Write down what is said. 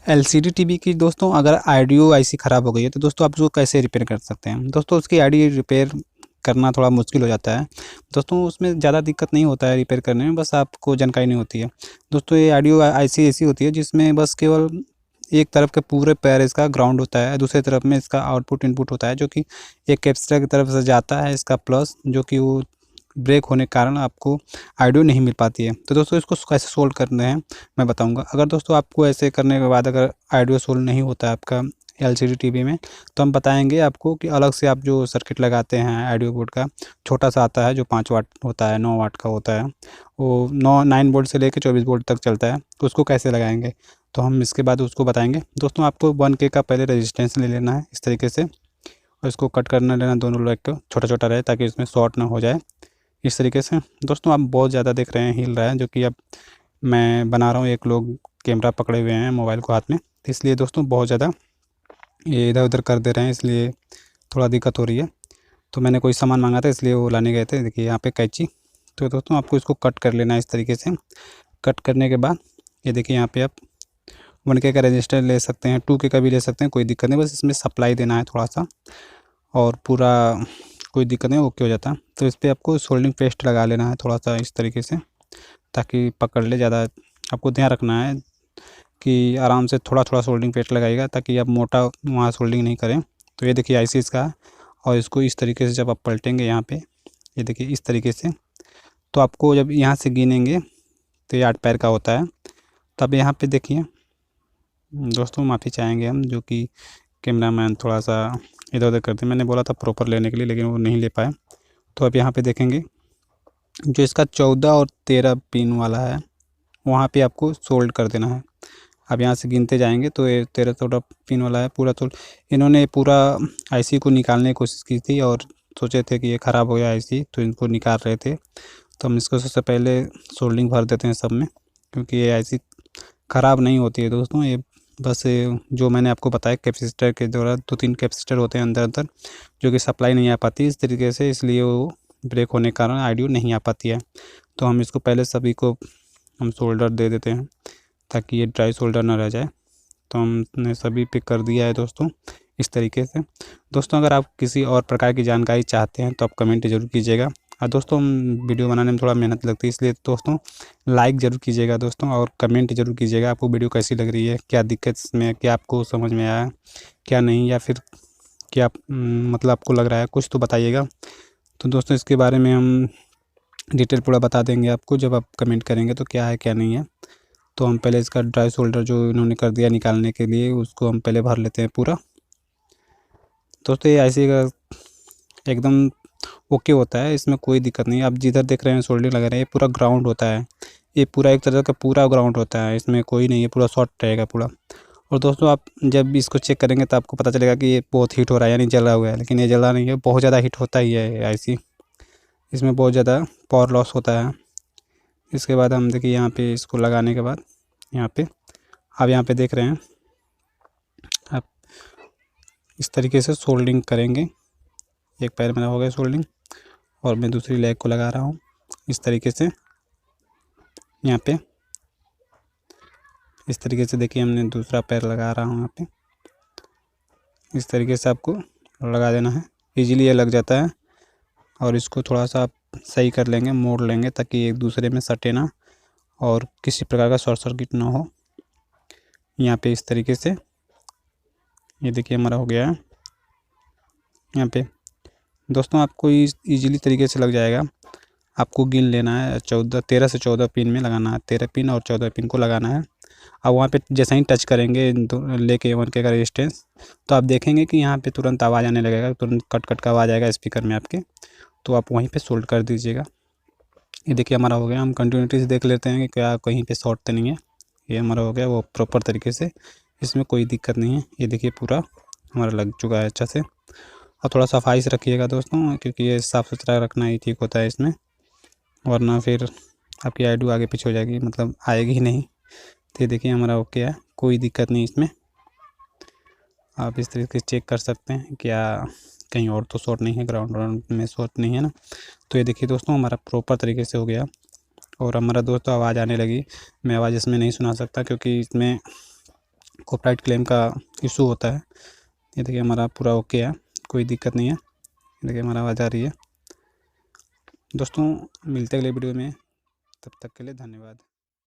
LCD TV की दोस्तों अगर ऑडियो आईसी ख़राब हो गई है तो दोस्तों आप उसको कैसे रिपेयर कर सकते हैं। दोस्तों उसकी ऑडियो रिपेयर करना थोड़ा मुश्किल हो जाता है। दोस्तों उसमें ज़्यादा दिक्कत नहीं होता है रिपेयर करने में, बस आपको जानकारी नहीं होती है। दोस्तों ये ऑडियो आईसी ऐसी होती है जिसमें बस केवल एक तरफ के पूरे पैर इसका ग्राउंड होता है, दूसरे तरफ में इसका आउटपुट इनपुट होता है जो कि एक कैपेसिटर की तरफ से जाता है इसका प्लस, जो कि वो ब्रेक होने के कारण आपको ऑडियो नहीं मिल पाती है। तो दोस्तों इसको कैसे सोल्व करना है मैं बताऊंगा। अगर दोस्तों आपको ऐसे करने के बाद अगर ऑडियो सोल्व नहीं होता है आपका एलसीडी टीवी में, तो हम बताएंगे आपको कि अलग से आप जो सर्किट लगाते हैं ऑडियो बोर्ड का, छोटा सा आता है जो 5 वाट होता है, 9 वाट का होता है, वो 9 वोल्ट से लेकर 24 वोल्ट तक चलता है, तो उसको कैसे लगाएंगे तो हम इसके बाद उसको बताएंगे। दोस्तों आपको 1K का पहले रजिस्टेंस ले लेना है इस तरीके से, और इसको कट करना लेना, दोनों लेग को छोटा छोटा रहे ताकि इसमें शॉर्ट ना हो जाए इस तरीके से। दोस्तों आप बहुत ज़्यादा देख रहे हैं हिल रहा है, जो कि अब मैं बना रहा हूँ, एक लोग कैमरा पकड़े हुए हैं मोबाइल को हाथ में, इसलिए दोस्तों बहुत ज़्यादा ये इधर उधर कर दे रहे हैं, इसलिए थोड़ा दिक्कत हो रही है। तो मैंने कोई सामान मांगा था इसलिए वो लाने गए थे। देखिए यहाँ पे कैंची, तो दोस्तों आपको इसको कट कर लेना है इस तरीके से। कट करने के बाद ये देखिए यहाँ पे आप 1K का रजिस्टर ले सकते हैं, 2K का भी ले सकते हैं, कोई दिक्कत नहीं, बस इसमें सप्लाई देना है थोड़ा सा और पूरा कोई दिक्कत नहीं, ओके हो जाता है। तो इस पर आपको सोल्डिंग पेस्ट लगा लेना है थोड़ा सा इस तरीके से, ताकि पकड़ ले ज़्यादा। आपको ध्यान रखना है कि आराम से थोड़ा थोड़ा सोल्डिंग पेस्ट लगाइएगा ताकि आप मोटा वहाँ सोल्डिंग नहीं करें। तो ये देखिए आईसी इसका, और इसको इस तरीके से जब आप पलटेंगे यहाँ पे, ये देखिए इस तरीके से, तो आपको जब यहाँ से गिनेंगे तो ये 8 पैर का होता है। तब यहाँ पे देखिए दोस्तों, माफ़ी चाहेंगे हम, जो कि कैमरामैन थोड़ा सा इधर उधर करते, मैंने बोला था प्रॉपर लेने के लिए लेकिन वो नहीं ले पाए। तो अब यहाँ पे देखेंगे जो इसका 14 और 13 पिन वाला है वहाँ पे आपको सोल्ड कर देना है। अब यहाँ से गिनते जाएंगे तो ये 13-14 पिन वाला है पूरा। तो इन्होंने पूरा आईसी को निकालने की कोशिश की थी और सोचे थे कि ये ख़राब हो गया आईसी, तो इनको निकाल रहे थे। तो हम इसको सबसे पहले सोल्डिंग भर देते हैं सब में, क्योंकि ये आईसी ख़राब नहीं होती है दोस्तों। ये बस जो मैंने आपको बताया कैपेसिटर के द्वारा 2-3 कैपेसिटर होते हैं अंदर अंदर, जो कि सप्लाई नहीं आ पाती इस तरीके से, इसलिए वो ब्रेक होने के कारण ऑडियो नहीं आ पाती है। तो हम इसको पहले सभी को हम सोल्डर दे देते हैं ताकि ये ड्राई सोल्डर ना रह जाए। तो हमने सभी पे कर दिया है दोस्तों इस तरीके से। दोस्तों अगर आप किसी और प्रकार की जानकारी चाहते हैं तो आप कमेंट ज़रूर कीजिएगा। और दोस्तों वीडियो बनाने में थोड़ा मेहनत लगती है, इसलिए दोस्तों लाइक ज़रूर कीजिएगा दोस्तों, और कमेंट ज़रूर कीजिएगा आपको वीडियो कैसी लग रही है, क्या दिक्कत इसमें, क्या आपको समझ में आया क्या नहीं, या फिर क्या मतलब आपको लग रहा है कुछ, तो बताइएगा। तो दोस्तों इसके बारे में हम डिटेल पूरा बता देंगे आपको जब आप कमेंट करेंगे तो क्या है क्या नहीं है। तो हम पहले इसका ड्राई सोल्डर जो इन्होंने कर दिया निकालने के लिए, उसको हम पहले भर लेते हैं पूरा। दोस्तों ये ऐसे का एकदम ओके होता है, इसमें कोई दिक्कत नहीं। आप जिधर देख रहे हैं सोल्डरिंग लगा रहे हैं, ये पूरा ग्राउंड होता है, ये पूरा एक तरह का पूरा ग्राउंड होता है, इसमें कोई नहीं है, पूरा शॉर्ट रहेगा पूरा। और दोस्तों आप जब भी इसको चेक करेंगे तो आपको पता चलेगा कि ये बहुत हीट हो रहा है, यानी जला हुआ है, लेकिन ये जला नहीं है, बहुत ज़्यादा हीट होता ही है आईसी, इसमें बहुत ज़्यादा पावर लॉस होता है। इसके बाद हम देखिए यहाँ पे इसको लगाने के बाद यहाँ पे आप यहाँ पे देख रहे हैं, आप इस तरीके से सोल्डिंग करेंगे। एक पैर मेरा हो गया सोल्डिंग और मैं दूसरी लेग को लगा रहा हूँ इस तरीके से। यहाँ पे इस तरीके से देखिए हमने दूसरा पैर लगा रहा हूँ यहाँ पे, इस तरीके से आपको लगा देना है, इजीली ये लग जाता है। और इसको थोड़ा सा आप सही कर लेंगे, मोड़ लेंगे ताकि एक दूसरे में सटे ना और किसी प्रकार का शॉर्ट सर्किट ना हो। यहाँ पे इस तरीके से ये देखिए हमारा हो गया है। यहाँ पे दोस्तों आपको ईजिली तरीके से लग जाएगा। आपको गिन लेना है, 13 से 14 पिन में लगाना है, 13 पिन और 14 पिन को लगाना है। अब वहाँ पे जैसे ही टच करेंगे लेके 1K का रेजिस्टेंस, तो आप देखेंगे कि यहाँ पे तुरंत आवाज़ आने लगेगा, तुरंत कट कट का आवाज़ आएगा स्पीकर में आपके, तो आप वहीं पे सोल्ड कर दीजिएगा। ये देखिए हमारा हो गया। हम कंटिन्यूटी से देख लेते हैं कि क्या कहीं पे शॉर्ट तो नहीं है। ये हमारा हो गया वो प्रॉपर तरीके से, इसमें कोई दिक्कत नहीं है। ये देखिए पूरा हमारा लग चुका है अच्छा से। और थोड़ा सफाई से रखिएगा दोस्तों, क्योंकि ये साफ़ सुथरा रखना ही ठीक होता है इसमें, वरना फिर आपकी ऑडियो आगे पीछे हो जाएगी, मतलब आएगी ही नहीं। तो ये देखिए हमारा ओके है, कोई दिक्कत नहीं इसमें। आप इस तरीके से चेक कर सकते हैं क्या कहीं और तो शॉर्ट नहीं है, ग्राउंड में शॉर्ट नहीं है ना। तो ये देखिए दोस्तों हमारा प्रॉपर तरीके से हो गया। और हमारा दोस्तों आवाज़ आने लगी, मैं आवाज़ इसमें नहीं सुना सकता क्योंकि इसमें कॉपीराइट क्लेम का इशू होता है। ये देखिए हमारा पूरा ओके है, कोई दिक्कत नहीं है। देखिए हमारा आवाज़ आ रही है। दोस्तों मिलते हैं अगले वीडियो में, तब तक के लिए धन्यवाद।